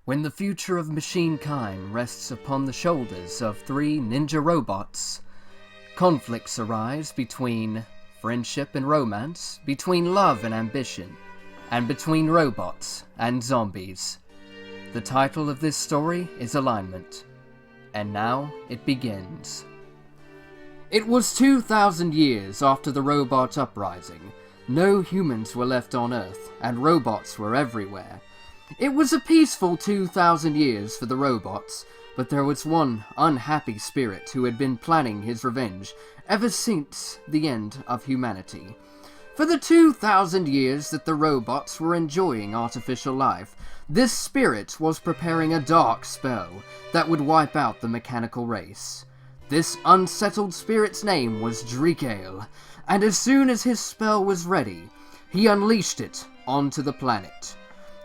When the future of machinekind rests upon the shoulders of 3 ninja robots, conflicts arise between friendship and romance, between love and ambition, and between robots and zombies. The title of this story is Alignment, and now it begins. It was 2,000 years after the robot uprising. No humans were left on Earth, and robots were everywhere. It was a peaceful 2,000 years for the robots, but there was one unhappy spirit who had been planning his revenge ever since the end of humanity. For the 2,000 years that the robots were enjoying artificial life, this spirit was preparing a dark spell that would wipe out the mechanical race. This unsettled spirit's name was Drikael, and as soon as his spell was ready, he unleashed it onto the planet.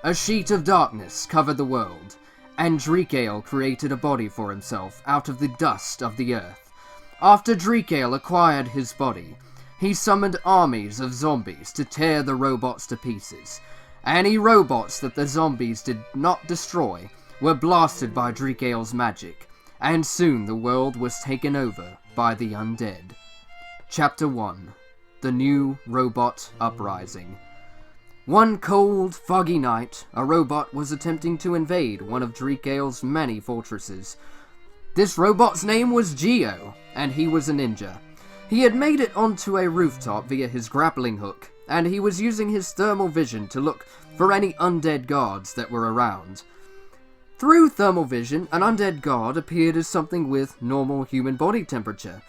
A sheet of darkness covered the world, and Drikael created a body for himself out of the dust of the earth. After Drikael acquired his body, he summoned armies of zombies to tear the robots to pieces. Any robots that the zombies did not destroy were blasted by Drikael's magic, and soon the world was taken over by the undead. Chapter 1. The New Robot Uprising. One cold, foggy night, a robot was attempting to invade one of Drikael's many fortresses. This robot's name was Geo, and he was a ninja. He had made it onto a rooftop via his grappling hook, and he was using his thermal vision to look for any undead guards that were around. Through thermal vision, an undead guard appeared as something with normal human body temperature,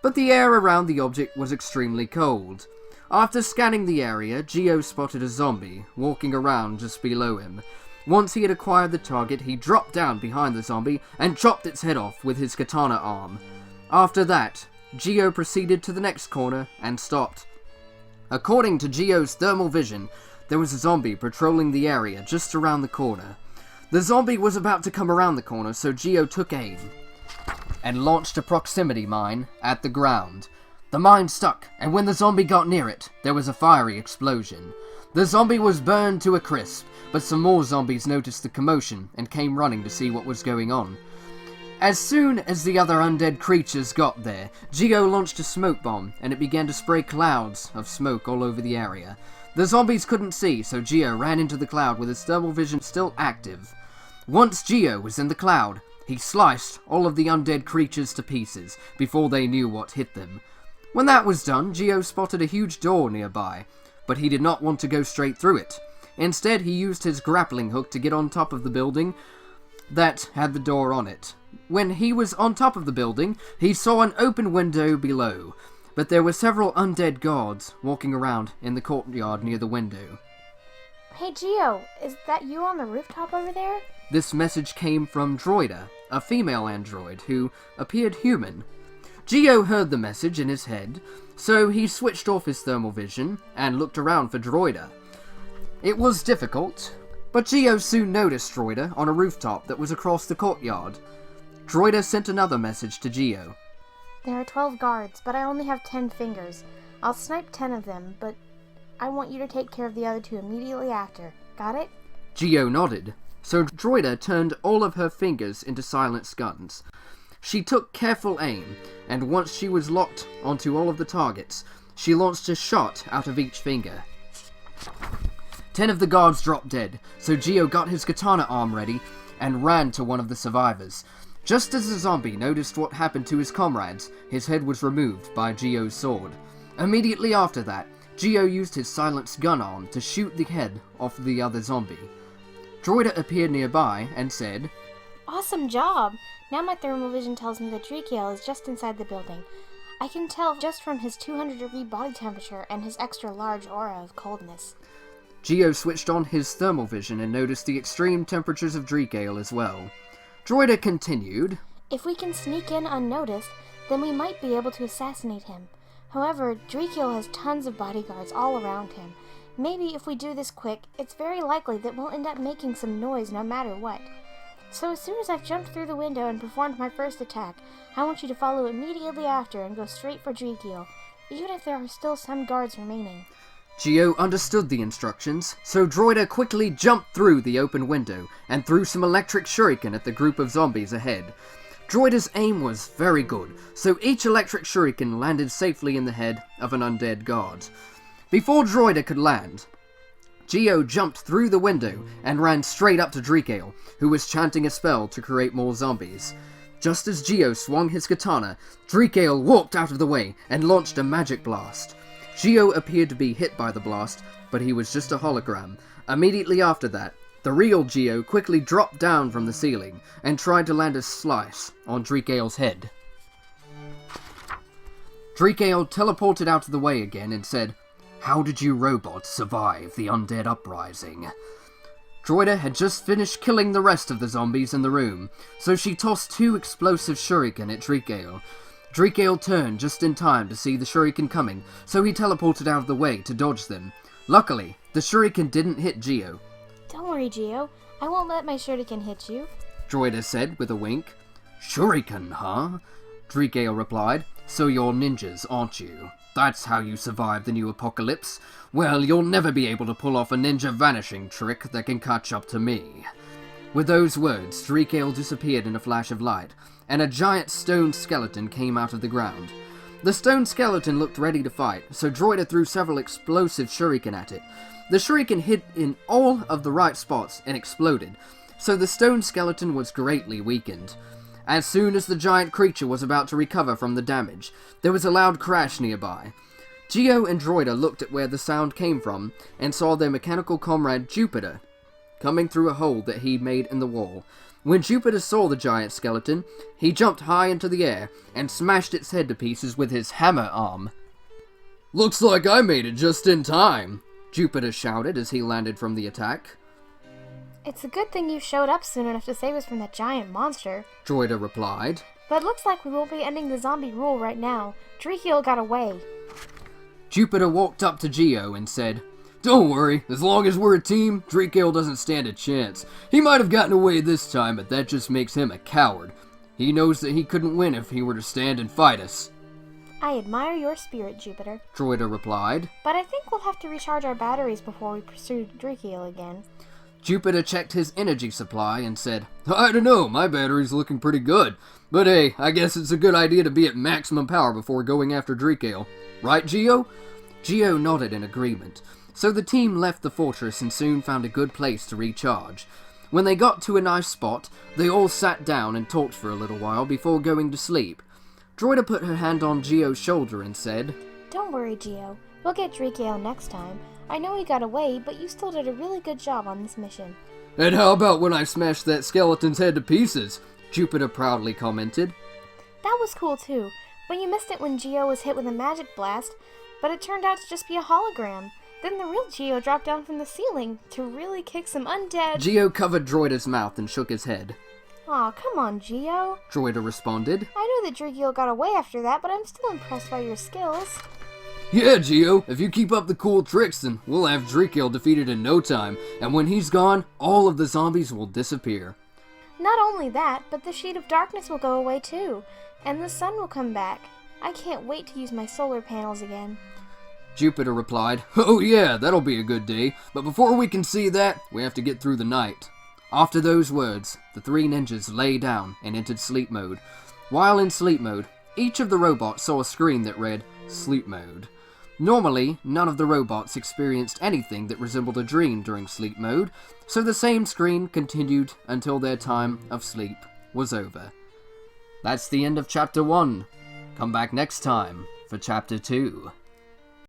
but the air around the object was extremely cold. After scanning the area, Geo spotted a zombie walking around just below him. Once he had acquired the target, he dropped down behind the zombie and chopped its head off with his katana arm. After that, Geo proceeded to the next corner and stopped. According to Geo's thermal vision, there was a zombie patrolling the area just around the corner. The zombie was about to come around the corner, so Geo took aim and launched a proximity mine at the ground. The mine stuck, and when the zombie got near it, there was a fiery explosion. The zombie was burned to a crisp, but some more zombies noticed the commotion and came running to see what was going on. As soon as the other undead creatures got there, Geo launched a smoke bomb, and it began to spray clouds of smoke all over the area. The zombies couldn't see, so Geo ran into the cloud with his thermal vision still active. Once Geo was in the cloud, he sliced all of the undead creatures to pieces before they knew what hit them. When that was done, Geo spotted a huge door nearby, but he did not want to go straight through it. Instead, he used his grappling hook to get on top of the building that had the door on it. When he was on top of the building, he saw an open window below, but there were several undead guards walking around in the courtyard near the window. Hey Geo, is that you on the rooftop over there? This message came from Droida, a female android who appeared human. Geo heard the message in his head, so he switched off his thermal vision and looked around for Droida. It was difficult, but Geo soon noticed Droida on a rooftop that was across the courtyard. Droida sent another message to Geo. There are 12 guards, but I only have 10 fingers. I'll snipe 10 of them, but I want you to take care of the other 2 immediately after. Got it? Geo nodded, so Droida turned all of her fingers into silenced guns. She took careful aim, and once she was locked onto all of the targets, she launched a shot out of each finger. 10 of the guards dropped dead, so Geo got his katana arm ready and ran to one of the survivors. Just as the zombie noticed what happened to his comrades, his head was removed by Geo's sword. Immediately after that, Geo used his silenced gun arm to shoot the head off the other zombie. Droida appeared nearby and said, Awesome job! Now my thermal vision tells me that Drikael is just inside the building. I can tell just from his 200-degree body temperature and his extra large aura of coldness. Geo switched on his thermal vision and noticed the extreme temperatures of Drikael as well. Droida continued, If we can sneak in unnoticed, then we might be able to assassinate him. However, Drikael has tons of bodyguards all around him. Maybe if we do this quick, it's very likely that we'll end up making some noise no matter what. So as soon as I've jumped through the window and performed my first attack, I want you to follow immediately after and go straight for Drikael, even if there are still some guards remaining. Geo understood the instructions, so Droider quickly jumped through the open window and threw some electric shuriken at the group of zombies ahead. Droider's aim was very good, so each electric shuriken landed safely in the head of an undead guard. Before Droider could land, Geo jumped through the window and ran straight up to Dreekael, who was chanting a spell to create more zombies. Just as Geo swung his katana, Dreekael walked out of the way and launched a magic blast. Geo appeared to be hit by the blast, but he was just a hologram. Immediately after that, the real Geo quickly dropped down from the ceiling and tried to land a slice on Dreekael's head. Dreekael teleported out of the way again and said, "How did you robots survive the undead uprising?" Droider had just finished killing the rest of the zombies in the room, so she tossed 2 explosive shuriken at Dreekael. Dreekael turned just in time to see the shuriken coming, so he teleported out of the way to dodge them. Luckily, the shuriken didn't hit Geo. Don't worry, Geo. I won't let my shuriken hit you. Droider said with a wink. "Shuriken, huh?" Dreekael replied. "So you're ninjas, aren't you? That's how you survive the new apocalypse. Well, you'll never be able to pull off a ninja vanishing trick that can catch up to me." With those words, Dreekael disappeared in a flash of light, and a giant stone skeleton came out of the ground. The stone skeleton looked ready to fight, so Droider threw several explosive shuriken at it. The shuriken hit in all of the right spots and exploded, so the stone skeleton was greatly weakened. As soon as the giant creature was about to recover from the damage, there was a loud crash nearby. Geo and Droider looked at where the sound came from and saw their mechanical comrade Jupiter coming through a hole that he'd made in the wall. When Jupiter saw the giant skeleton, he jumped high into the air and smashed its head to pieces with his hammer arm. "Looks like I made it just in time," Jupiter shouted as he landed from the attack. It's a good thing you showed up soon enough to save us from that giant monster, Droider replied. But it looks like we won't be ending the zombie rule right now. Dreekael got away. Jupiter walked up to Geo and said, "Don't worry, as long as we're a team, Dreekael doesn't stand a chance. He might have gotten away this time, but that just makes him a coward. He knows that he couldn't win if he were to stand and fight us." I admire your spirit, Jupiter. Droider replied. But I think we'll have to recharge our batteries before we pursue Dreekael again. Jupiter checked his energy supply and said, "I don't know, my battery's looking pretty good. But hey, I guess it's a good idea to be at maximum power before going after Dreekael. Right, Geo?" Geo nodded in agreement. So the team left the fortress and soon found a good place to recharge. When they got to a nice spot, they all sat down and talked for a little while before going to sleep. Droider put her hand on Geo's shoulder and said, Don't worry, Geo. We'll get Dreekael next time. I know he got away, but you still did a really good job on this mission. "And how about when I smashed that skeleton's head to pieces?" Jupiter proudly commented. That was cool too, but you missed it when Geo was hit with a magic blast, but it turned out to just be a hologram. Then the real Geo dropped down from the ceiling to really kick some undead... Geo covered Droider's mouth and shook his head. Aw, come on, Geo. Droider responded. I know that Dreekael got away after that, but I'm still impressed by your skills. "Yeah, Geo, if you keep up the cool tricks, then we'll have Dreekael defeated in no time, and when he's gone, all of the zombies will disappear." Not only that, but the sheet of darkness will go away too, and the sun will come back. I can't wait to use my solar panels again. Jupiter replied, "Oh yeah, that'll be a good day, but before we can see that, we have to get through the night." After those words, the three ninjas lay down and entered sleep mode. While in sleep mode, each of the robots saw a screen that read, "Sleep mode." Normally, none of the robots experienced anything that resembled a dream during sleep mode, so the same screen continued until their time of sleep was over. That's the end of Chapter 1. Come back next time for Chapter 2.